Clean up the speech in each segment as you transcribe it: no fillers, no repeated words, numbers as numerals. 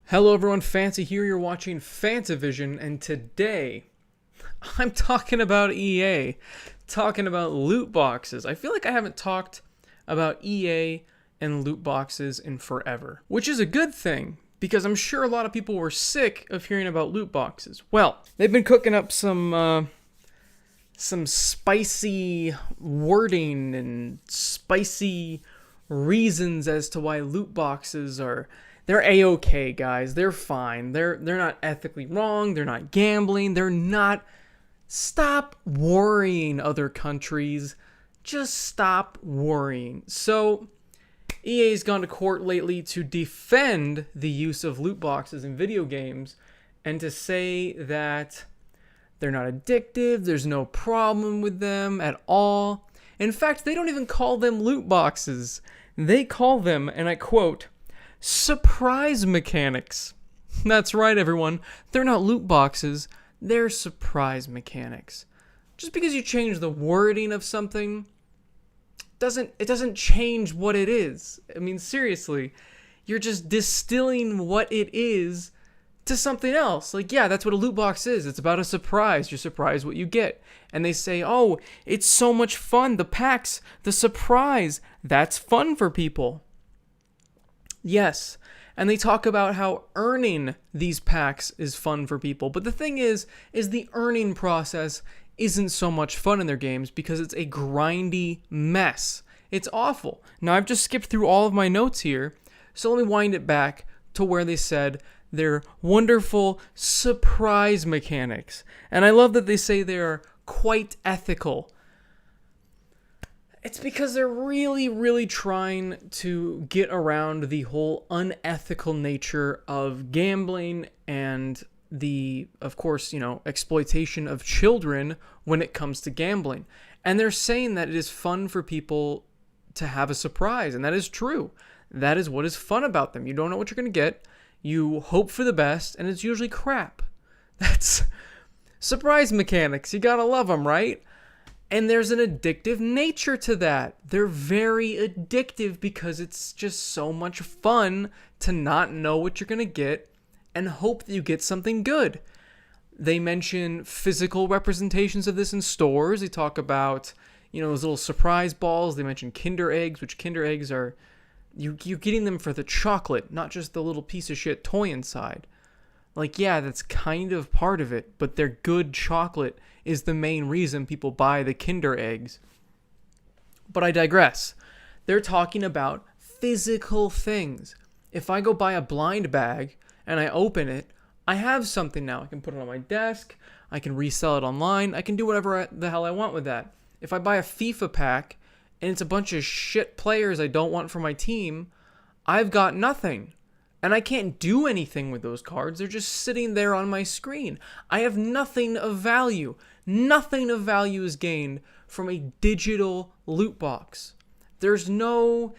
Hello everyone, Fancy here. You're watching Fantavision, and today I'm talking about EA, talking about loot boxes. I feel like I haven't talked about EA and loot boxes in forever, which is a good thing because I'm sure a lot of people were sick of hearing about loot boxes. Well, they've been cooking up some spicy wording and spicy reasons as to why loot boxes they're a-okay, guys. They're fine. They're not ethically wrong. They're not gambling. They're not. Stop worrying, other countries. Just stop worrying. So EA's gone to court lately to defend the use of loot boxes in video games and to say that they're not addictive. There's no problem with them at all. In fact, they don't even call them loot boxes. They call them, and I quote, surprise mechanics. That's right, everyone. They're not loot boxes. They're surprise mechanics. Just because you change the wording of something doesn't change what it is. I mean, seriously, you're just distilling what it is to something else. Like, yeah, that's what a loot box is. It's about a surprise. You surprise what you get. And they say, oh, it's so much fun. The packs, the surprise, that's fun for people. Yes, and they talk about how earning these packs is fun for people. But the thing is the earning process isn't so much fun in their games because it's a grindy mess. It's awful. Now, I've just skipped through all of my notes here, so let me wind it back to where they said they're wonderful surprise mechanics. And I love that they say they're quite ethical. It's because they're really, really trying to get around the whole unethical nature of gambling and the, of course, exploitation of children when it comes to gambling. And they're saying that it is fun for people to have a surprise, and that is true. That is what is fun about them. You don't know what you're going to get. You hope for the best, and it's usually crap. That's surprise mechanics. You gotta love them, right? And there's an addictive nature to that. They're very addictive because it's just so much fun to not know what you're going to get and hope that you get something good. They mention physical representations of this in stores. They talk about, those little surprise balls. They mention Kinder eggs, which Kinder eggs are, you're getting them for the chocolate, not just the little piece of shit toy inside. Like, yeah, that's kind of part of it, but their good chocolate is the main reason people buy the Kinder eggs. But I digress. They're talking about physical things. If I go buy a blind bag and I open it, I have something now. I can put it on my desk. I can resell it online. I can do whatever the hell I want with that. If I buy a FIFA pack and it's a bunch of shit players I don't want for my team, I've got nothing. And I can't do anything with those cards. They're just sitting there on my screen. I have nothing of value. Nothing of value is gained from a digital loot box. There's no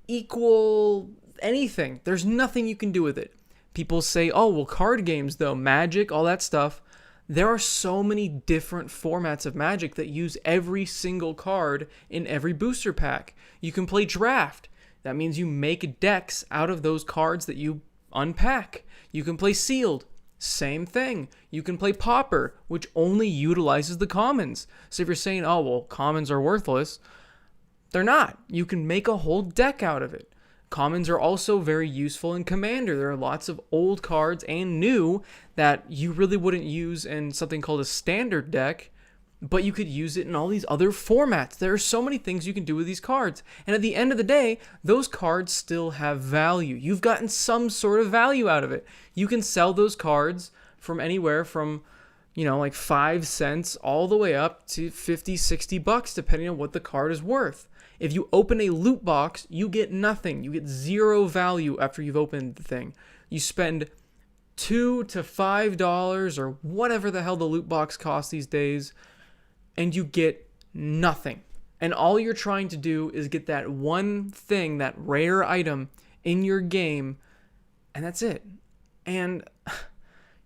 equal anything. There's nothing you can do with it. People say, oh, well, card games, though, Magic, all that stuff. There are so many different formats of Magic that use every single card in every booster pack. You can play Draft. That means you make decks out of those cards that you unpack. You can play Sealed. Same thing. You can play Pauper, which only utilizes the commons. So if you're saying, oh, well, commons are worthless, they're not. You can make a whole deck out of it. Commons are also very useful in Commander. There are lots of old cards and new that you really wouldn't use in something called a standard deck, but you could use it in all these other formats. There are so many things you can do with these cards. And at the end of the day, those cards still have value. You've gotten some sort of value out of it. You can sell those cards from anywhere from, like 5 cents all the way up to 50, 60 bucks, depending on what the card is worth. If you open a loot box, you get nothing. You get zero value after you've opened the thing. You spend $2 to $5 or whatever the hell the loot box costs these days, and you get nothing. And all you're trying to do is get that one thing, that rare item in your game, and that's it. And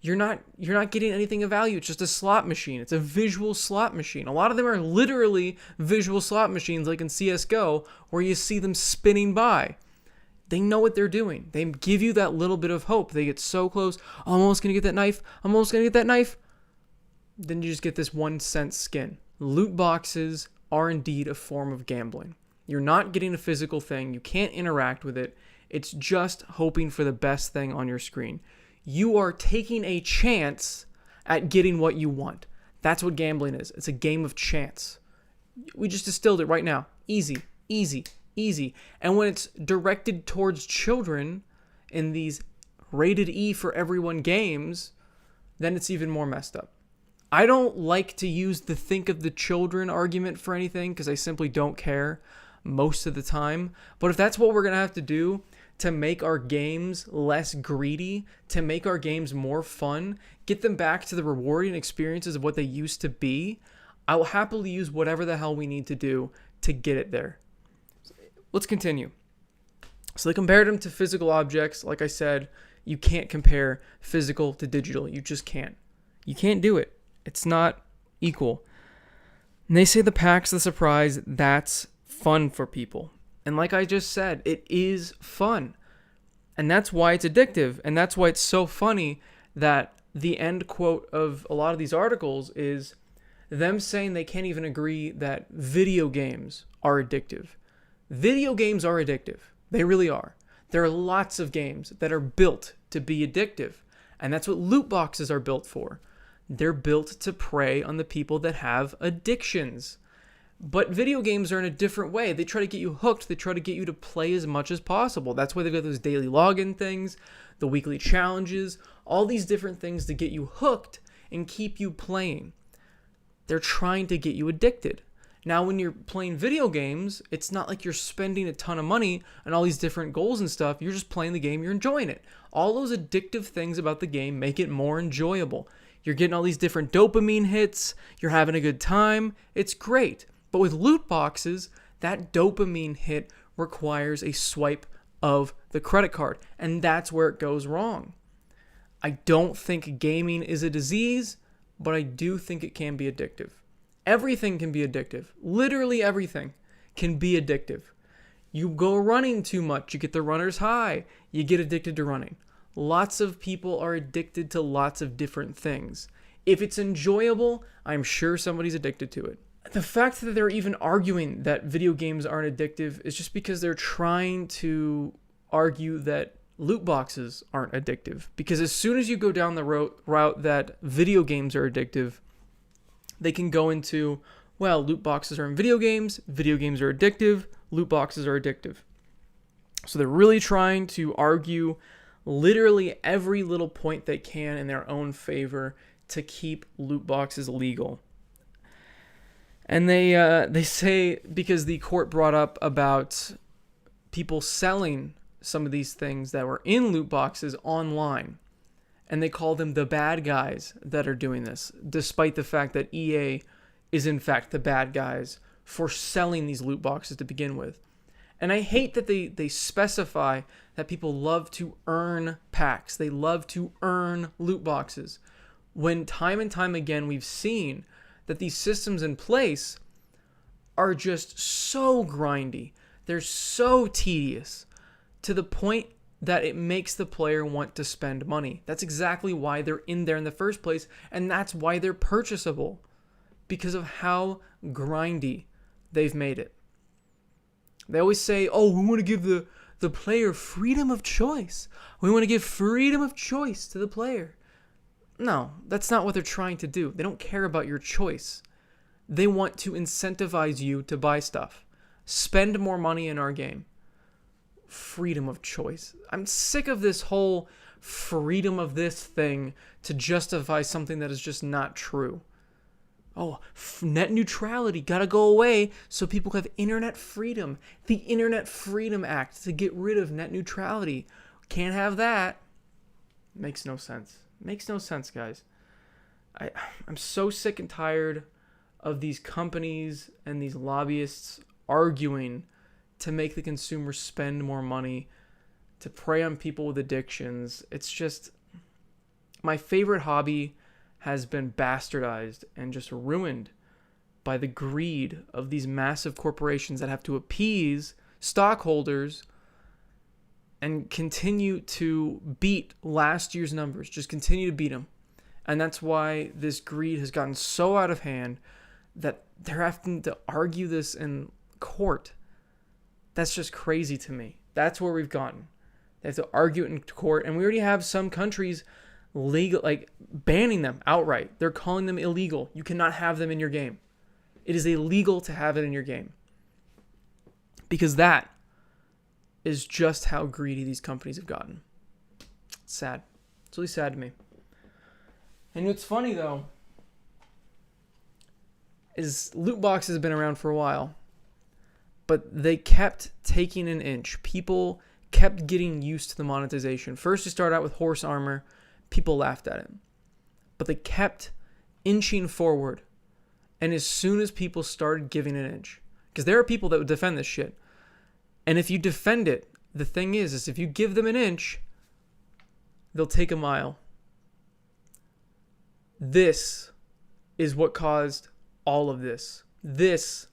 you're not getting anything of value. It's just a slot machine. It's a visual slot machine. A lot of them are literally visual slot machines like in CS:GO where you see them spinning by. They know what they're doing. They give you that little bit of hope. They get so close. I'm almost going to get that knife. I'm almost going to get that knife. Then you just get this 1 cent skin. Loot boxes are indeed a form of gambling. You're not getting a physical thing. You can't interact with it. It's just hoping for the best thing on your screen. You are taking a chance at getting what you want. That's what gambling is. It's a game of chance. We just distilled it right now. Easy, easy, easy. And when it's directed towards children in these rated E for everyone games, then it's even more messed up. I don't like to use the think of the children argument for anything because I simply don't care most of the time. But if that's what we're going to have to do to make our games less greedy, to make our games more fun, get them back to the rewarding experiences of what they used to be, I will happily use whatever the hell we need to do to get it there. Let's continue. So they compared them to physical objects. Like I said, you can't compare physical to digital. You just can't. You can't do it. It's not equal. And they say the pack's the surprise. That's fun for people. And like I just said, it is fun. And that's why it's addictive. And that's why it's so funny that the end quote of a lot of these articles is them saying they can't even agree that video games are addictive. Video games are addictive. They really are. There are lots of games that are built to be addictive. And that's what loot boxes are built for. They're built to prey on the people that have addictions. But video games are in a different way. They try to get you hooked. They try to get you to play as much as possible. That's why they've got those daily login things, the weekly challenges, all these different things to get you hooked and keep you playing. They're trying to get you addicted. Now, when you're playing video games, it's not like you're spending a ton of money on all these different goals and stuff. You're just playing the game. You're enjoying it. All those addictive things about the game make it more enjoyable. You're getting all these different dopamine hits. You're having a good time. It's great. But with loot boxes, that dopamine hit requires a swipe of the credit card. And that's where it goes wrong. I don't think gaming is a disease, but I do think it can be addictive. Everything can be addictive. Literally everything can be addictive. You go running too much, you get the runner's high, you get addicted to running. Lots of people are addicted to lots of different things. If it's enjoyable, I'm sure somebody's addicted to it. The fact that they're even arguing that video games aren't addictive is just because they're trying to argue that loot boxes aren't addictive. Because as soon as you go down the route that video games are addictive, they can go into, well, loot boxes are in video games are addictive, loot boxes are addictive. So they're really trying to argue literally every little point they can in their own favor to keep loot boxes legal. And they say, because the court brought up about people selling some of these things that were in loot boxes online, and they call them the bad guys that are doing this, despite the fact that EA is in fact the bad guys for selling these loot boxes to begin with. And I hate that they specify that people love to earn packs. They love to earn loot boxes. When time and time again we've seen that these systems in place are just so grindy. They're so tedious to the point that it makes the player want to spend money. That's exactly why they're in there in the first place, and that's why they're purchasable, because of how grindy they've made it. They always say, oh, we want to give the player freedom of choice. We want to give freedom of choice to the player. No, that's not what they're trying to do. They don't care about your choice. They want to incentivize you to buy stuff. Spend more money in our game. Freedom of choice. I'm sick of this whole freedom of this thing to justify something that is just not true. Oh, net neutrality gotta go away so people have internet freedom. The Internet Freedom Act to get rid of net neutrality. Can't have that. Makes no sense. Makes no sense, guys. I'm so sick and tired of these companies and these lobbyists arguing to make the consumer spend more money, to prey on people with addictions. It's just, my favorite hobby has been bastardized and just ruined by the greed of these massive corporations that have to appease stockholders and continue to beat last year's numbers. Just continue to beat them. And that's why this greed has gotten so out of hand that they're having to argue this in court. That's just crazy to me. That's where we've gotten. They have to argue it in court, and we already have some countries legal, like banning them outright. They're calling them illegal. You cannot have them in your game. It is illegal to have it in your game. Because that is just how greedy these companies have gotten. It's sad. It's really sad to me. And what's funny, though, is loot boxes have been around for a while, but they kept taking an inch. People kept getting used to the monetization. First, it started out with horse armor. People laughed at it. But they kept inching forward. And as soon as people started giving an inch, because there are people that would defend this shit. And if you defend it, the thing is if you give them an inch, they'll take a mile. This is what caused all of this. This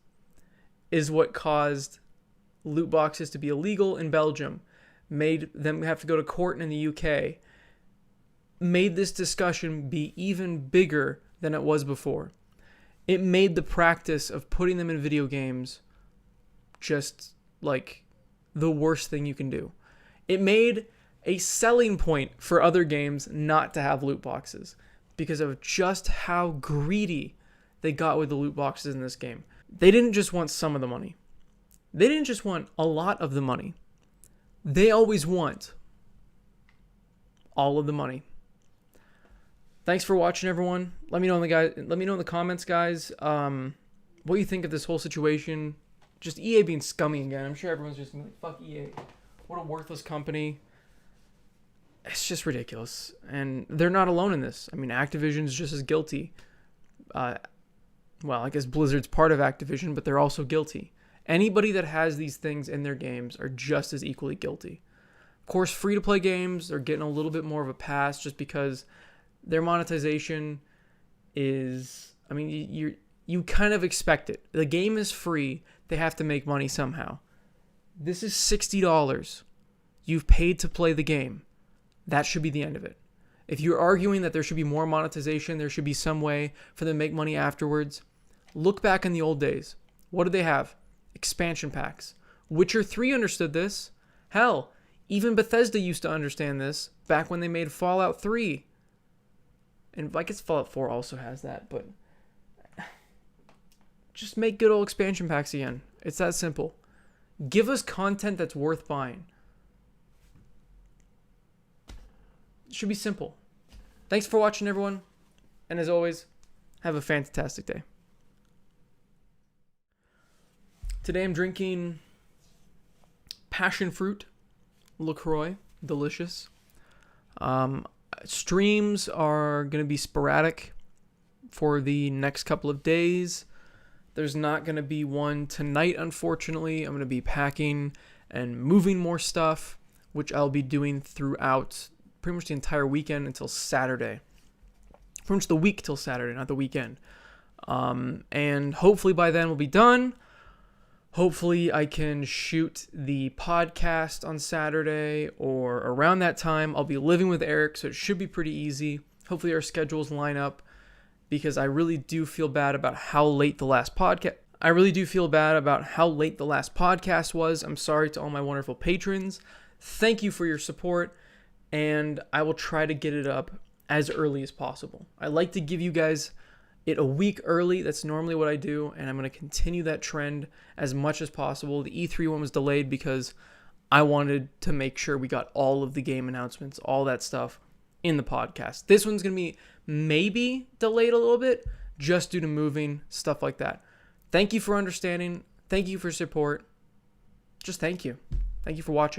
is what caused loot boxes to be illegal in Belgium, made them have to go to court in the UK, made this discussion be even bigger than it was before. It made the practice of putting them in video games just like the worst thing you can do. It made a selling point for other games not to have loot boxes because of just how greedy they got with the loot boxes in this game. They didn't just want some of the money. They didn't just want a lot of the money. They always want all of the money. Thanks for watching, everyone. Let me know in the comments, guys, what you think of this whole situation. Just EA being scummy again. I'm sure everyone's just like, fuck EA. What a worthless company. It's just ridiculous. And they're not alone in this. I mean, Activision's just as guilty. Well, I guess Blizzard's part of Activision, but they're also guilty. Anybody that has these things in their games are just as equally guilty. Of course, free-to-play games are getting a little bit more of a pass just because their monetization is, I mean, you kind of expect it. The game is free. They have to make money somehow. This is $60. You've paid to play the game. That should be the end of it. If you're arguing that there should be more monetization, there should be some way for them to make money afterwards, look back in the old days. What did they have? Expansion packs. Witcher 3 understood this. Hell, even Bethesda used to understand this back when they made Fallout 3. And I guess Fallout 4 also has that, but just make good old expansion packs again. It's that simple. Give us content that's worth buying. It should be simple. Thanks for watching, everyone. And as always, have a fantastic day. Today I'm drinking passion fruit LaCroix. Delicious. Streams are going to be sporadic for the next couple of days. There's not going to be one tonight, unfortunately. I'm going to be packing and moving more stuff, which I'll be doing throughout pretty much the entire weekend until Saturday. Pretty much the week till Saturday, not the weekend. And hopefully by then we'll be done. Hopefully I can shoot the podcast on Saturday or around that time. I'll be living with Eric, so it should be pretty easy. Hopefully our schedules line up because I really do feel bad about how late the last podcast was. I'm sorry to all my wonderful patrons. Thank you for your support, and I will try to get it up as early as possible. I like to give you guys it a week early. That's normally what I do, and I'm going to continue that trend as much as possible. The E3 one was delayed because I wanted to make sure we got all of the game announcements, all that stuff in the podcast. This one's going to be maybe delayed a little bit just due to moving, stuff like that. Thank you for understanding. Thank you for support. Just thank you. Thank you for watching.